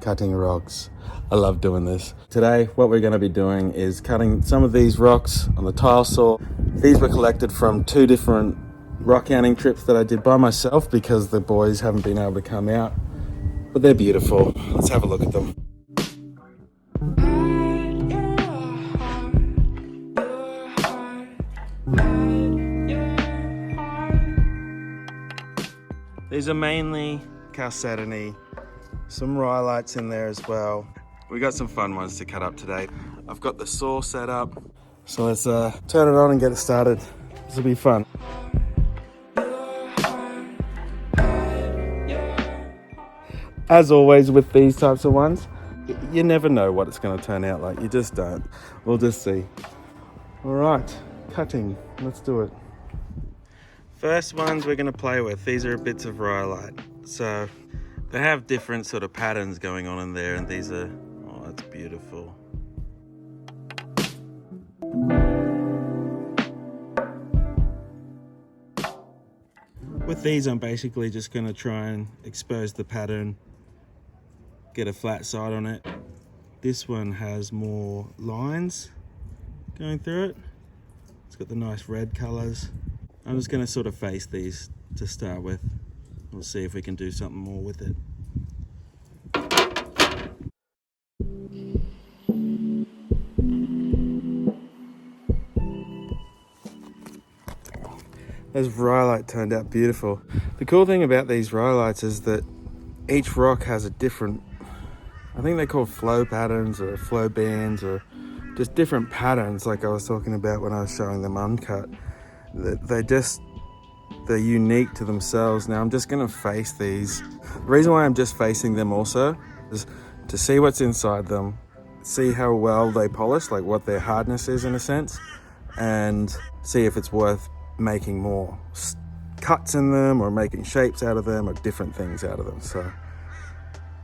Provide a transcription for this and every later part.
Cutting rocks. I love doing this. Today, what we're going to be doing is cutting some of these rocks on the tile saw. These were collected from 2 different rockhounding trips that I did by myself because the boys haven't been able to come out. But they're beautiful. Let's have a look at them. These are mainly Chalcedony, some Rhyolites in there as well. We got some fun ones to cut up today. I've got the saw set up, so let's turn it on and get it started. This will be fun. As always with these types of ones, you never know what it's going to turn out like. You just don't. We'll just see. All right, cutting. Let's do it. First ones we're going to play with, these are bits of Rhyolite. So they have different sort of patterns going on in there, and these are, oh, that's beautiful. With these, I'm basically just going to try and expose the pattern, get a flat side on it. This one has more lines going through it. It's got the nice red colors. I'm just going to sort of face these to start with. We'll see if we can do something more with it. This Rhyolite turned out beautiful. The cool thing about these Rhyolites is that each rock has a different, I think they're called flow patterns or flow bands or just different patterns like I was talking about when I was showing them uncut. They're unique to themselves. Now I'm just going to face these. The reason why I'm just facing them also is to see what's inside them, see how well they polish, like what their hardness is in a sense, and see if it's worth making more cuts in them or making shapes out of them or different things out of them. So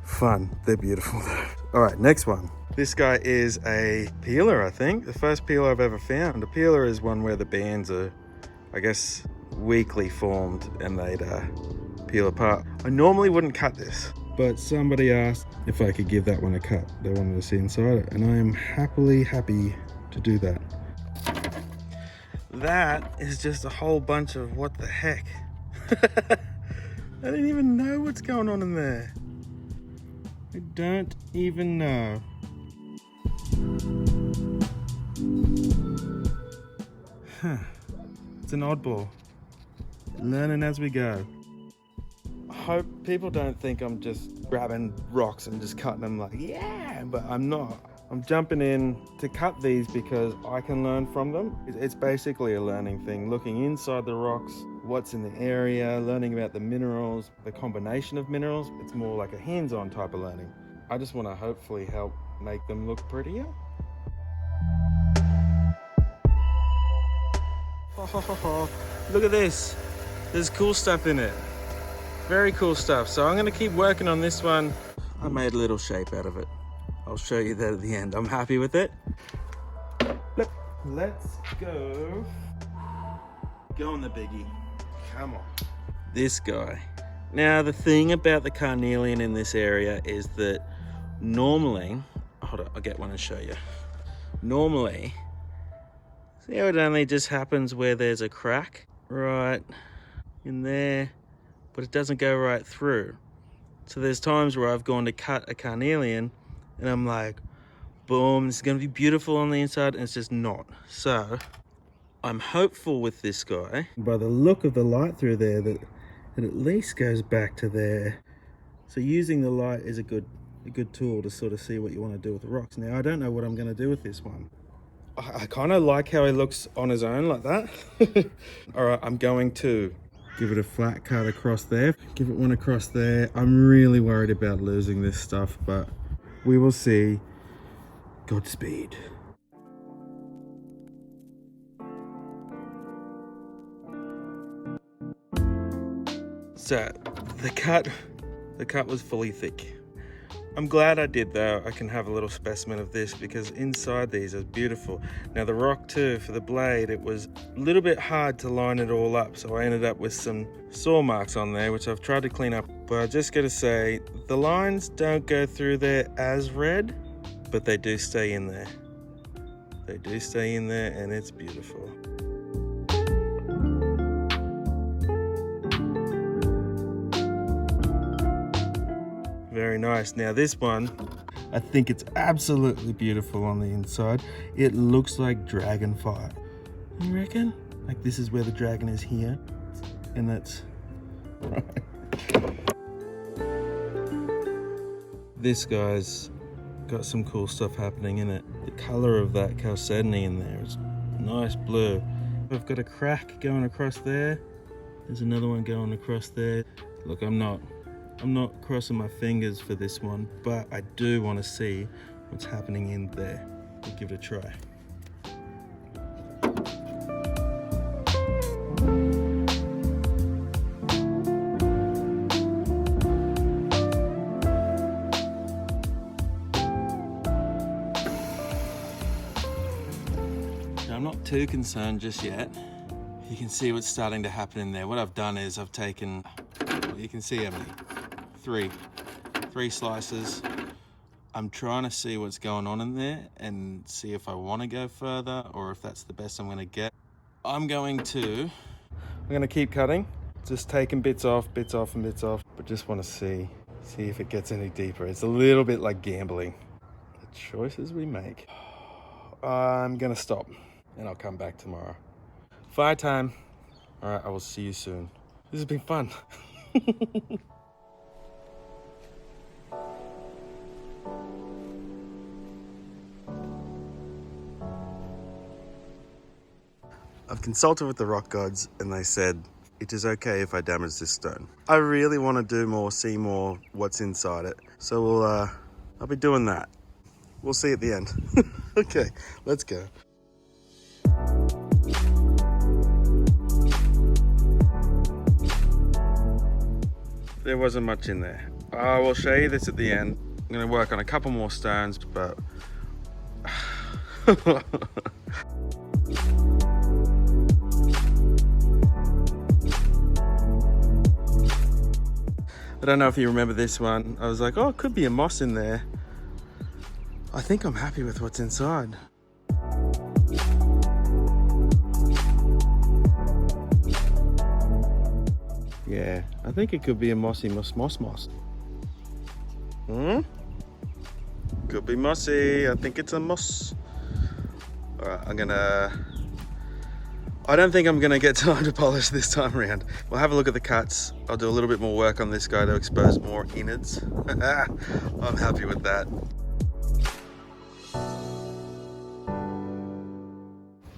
fun. They're beautiful though. All right, next one. This guy is a peeler, I think. The first peeler I've ever found. A peeler is one where the bands are, I guess, weakly formed and they'd peel apart. I normally wouldn't cut this, but somebody asked if I could give that one a cut. They wanted to see inside it, and I am happy to do that. That is just a whole bunch of what the heck. I didn't even know what's going on in there. I don't even know. It's an oddball. Learning as we go. I hope people don't think I'm just grabbing rocks and just cutting them like, yeah, but I'm not. I'm jumping in to cut these because I can learn from them. It's basically a learning thing, looking inside the rocks, what's in the area, learning about the minerals, the combination of minerals. It's more like a hands-on type of learning. I just want to hopefully help make them look prettier. Look at this. There's cool stuff in it. Very cool stuff. So I'm going to keep working on this one. I made a little shape out of it. I'll show you that at the end. I'm happy with it. Let's go. Go on the biggie. Come on. This guy. Now the thing about the carnelian in this area is that normally, hold on, I'll get one and show you. Normally, see how it only just happens where there's a crack right in there, but it doesn't go right through. So there's times where I've gone to cut a carnelian and I'm like, boom, this is going to be beautiful on the inside, and it's just not. So I'm hopeful with this guy, by the look of the light through there, that it at least goes back to there. So using the light is a good tool to sort of see what you want to do with the rocks. Now I don't know what I'm going to do with this one. I kind of like how he looks on his own like that. All right, I'm going to give it a flat cut across there, give it one across there. I'm really worried about losing this stuff, but we will see. Godspeed. So the cut was fully thick. I'm glad I did though. I can have a little specimen of this because inside these is beautiful. Now the rock too, for the blade, it was a little bit hard to line it all up, so I ended up with some saw marks on there, which I've tried to clean up But I just gotta say, the lines don't go through there as red, but they do stay in there. They do stay in there, and it's beautiful. Very nice. Now this one, I think it's absolutely beautiful on the inside. It looks like dragon fire. You reckon? Like this is where the dragon is here, and that's right. This guy's got some cool stuff happening in it. The color of that Chalcedony in there is nice blue. I've got a crack going across there. There's another one going across there. Look, I'm not crossing my fingers for this one, but I do want to see what's happening in there. We'll give it a try. I'm not too concerned just yet. You can see what's starting to happen in there. What I've done is I've taken, well, you can see how many, three slices. I'm trying to see what's going on in there and see if I want to go further or if that's the best I'm going to get. I'm going to keep cutting, just taking bits off and bits off, but just want to see if it gets any deeper. It's a little bit like gambling. The choices we make. I'm gonna stop and I'll come back tomorrow. Fire time. All right, I will see you soon. This has been fun. I've consulted with the rock gods and they said it is okay if I damage this stone. I really want to do more, see more what's inside it. So I'll be doing that. We'll see at the end. Okay, let's go. There wasn't much in there. I will show you this at the end. I'm going to work on a couple more stones, but I don't know if you remember this one. I was like, oh, it could be a moss in there. I think I'm happy with what's inside. Yeah, I think it could be a mossy moss. Could be mossy. I think it's a moss. All right, I don't think I'm gonna get time to polish this time around. We'll have a look at the cuts. I'll do a little bit more work on this guy to expose more innards. I'm happy with that.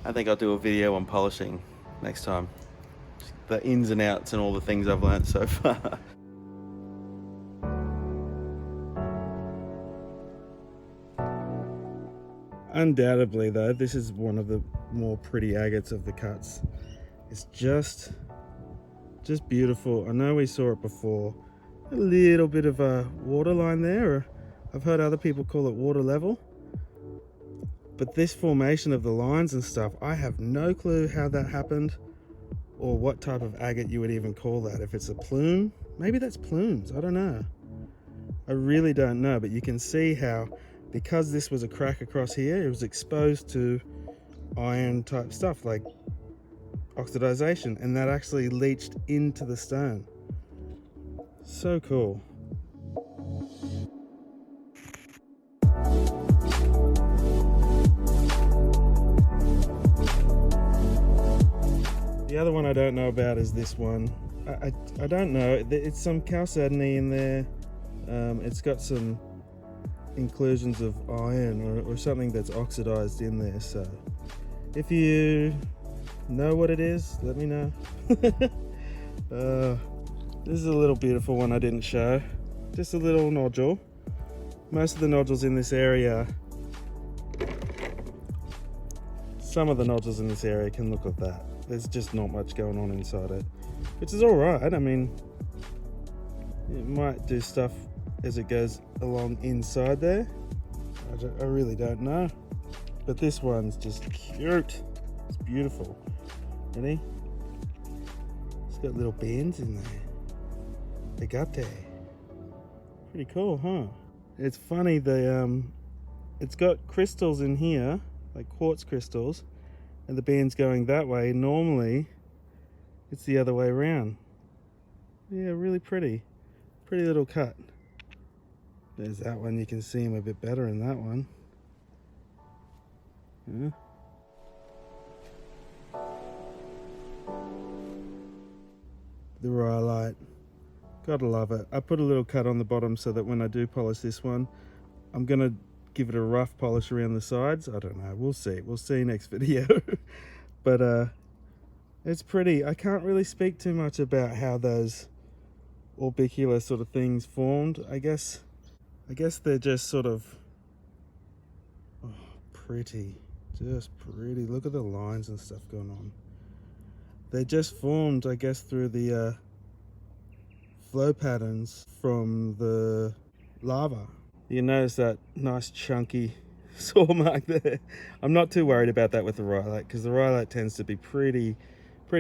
I think I'll do a video on polishing next time. The ins and outs and all the things I've learned so far. Undoubtedly though, this is one of the more pretty agates of the cuts. It's just beautiful. I know we saw it before. A little bit of a waterline there, or I've heard other people call it water level. But this formation of the lines and stuff, I have no clue how that happened or what type of agate you would even call that. If it's a plume, maybe that's plumes, I don't know. I really don't know, but you can see how, because this was a crack across here, it was exposed to iron type stuff like oxidization, and that actually leached into the stone. So cool. The other one I don't know about is this one. I don't know. It's some Chalcedony in there. It's got some inclusions of iron or something that's oxidized in there. So if you know what it is, let me know. This is a little beautiful one I didn't show. Just a little nodule. Most of the nodules in this area, some of the nodules in this area can look like that. There's just not much going on inside it, which is all right. I mean, it might do stuff as it goes along inside there. I really don't know, but this one's just cute. It's beautiful. Ready? It's got little bands in there. Agates. Pretty cool, huh? It's funny, it's got crystals in here, like quartz crystals, and the band's going that way. Normally, it's the other way around. Yeah, really pretty. Pretty little cut. There's that one, you can see him a bit better in that one. Yeah. The Rhyolite. Gotta love it. I put a little cut on the bottom so that when I do polish this one, I'm gonna give it a rough polish around the sides. I don't know, we'll see. We'll see next video. But it's pretty. I can't really speak too much about how those orbicular sort of things formed. I guess they're just sort of pretty. Just pretty. Look at the lines and stuff going on. They just formed, I guess, through the flow patterns from the lava. You notice that nice chunky saw mark there. I'm not too worried about that with the Rhyolite, because the Rhyolite tends to be pretty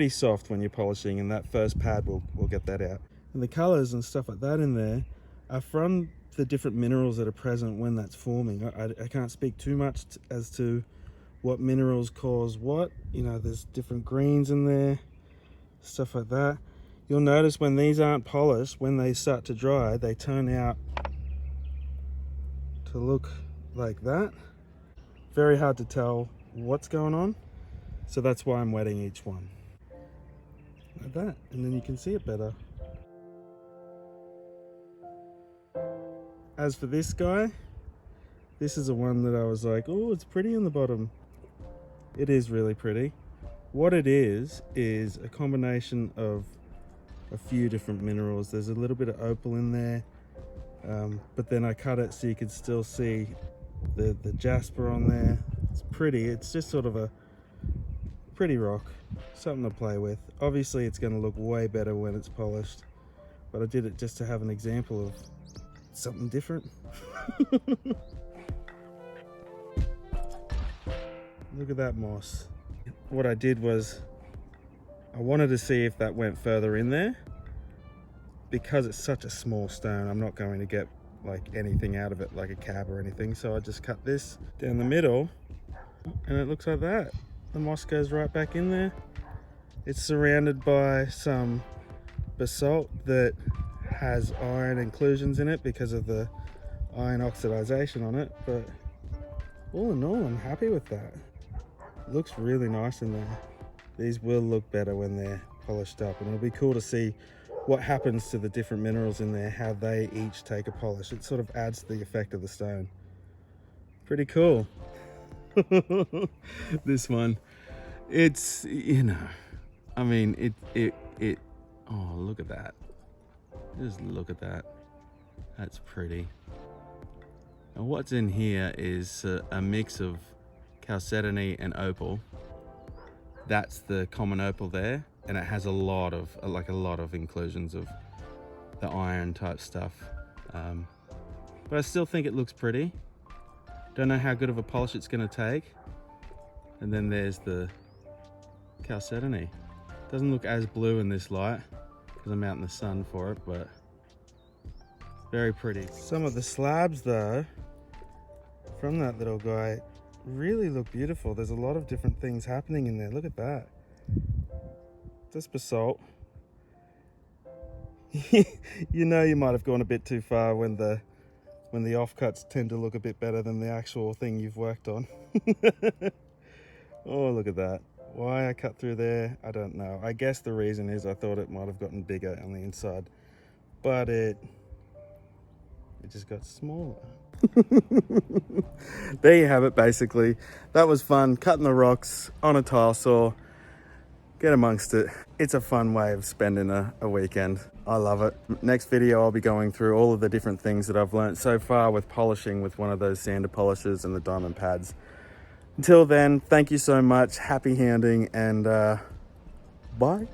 soft when you're polishing, and that first pad will get that out. And the colors and stuff like that in there are from the different minerals that are present when that's forming. I can't speak too much as to what minerals cause what. You know, there's different greens in there, stuff like that. You'll notice when these aren't polished, when they start to dry, they turn out to look like that. Very hard to tell what's going on, so that's why I'm wetting each one like that, and then you can see it better. As for this guy, this is the one that I was like, oh, it's pretty in the bottom. It is really pretty. What it is a combination of a few different minerals. There's a little bit of opal in there, but then I cut it so you can still see the jasper on there. It's pretty. It's just sort of a pretty rock, something to play with. Obviously it's going to look way better when it's polished, but I did it just to have an example of something different. Look at that moss. What I did was I wanted to see if that went further in there. Because it's such a small stone, I'm not going to get like anything out of it, like a cab or anything, so I just cut this down the middle and it looks like that. The moss goes right back in there. It's surrounded by some basalt that has iron inclusions in it because of the iron oxidization on it, but all in all, I'm happy with that. It looks really nice in there. These will look better when they're polished up, and it'll be cool to see what happens to the different minerals in there, how they each take a polish. It sort of adds to the effect of the stone. Pretty cool. This one, it's, you know, I mean, it oh, look at that. Just look at that. That's pretty. And what's in here is a mix of Chalcedony and opal. That's the common opal there, and it has a lot of inclusions of the iron type stuff. But I still think it looks pretty. Don't know how good of a polish it's going to take. And then there's the Chalcedony. Doesn't look as blue in this light because I'm out in the sun for it, but very pretty. Some of the slabs though from that little guy really look beautiful. There's a lot of different things happening in there. Look at that. Just basalt. You know, you might have gone a bit too far when the offcuts tend to look a bit better than the actual thing you've worked on. Oh, look at that. Why I cut through there, I don't know. I guess the reason is I thought it might have gotten bigger on the inside, but it just got smaller. There you have it, basically. That was fun, cutting the rocks on a tile saw. Get amongst it. It's a fun way of spending a weekend. I love it. Next video, I'll be going through all of the different things that I've learned so far with polishing with one of those sander polishers and the diamond pads. Until then, thank you so much. Happy handing, and bye.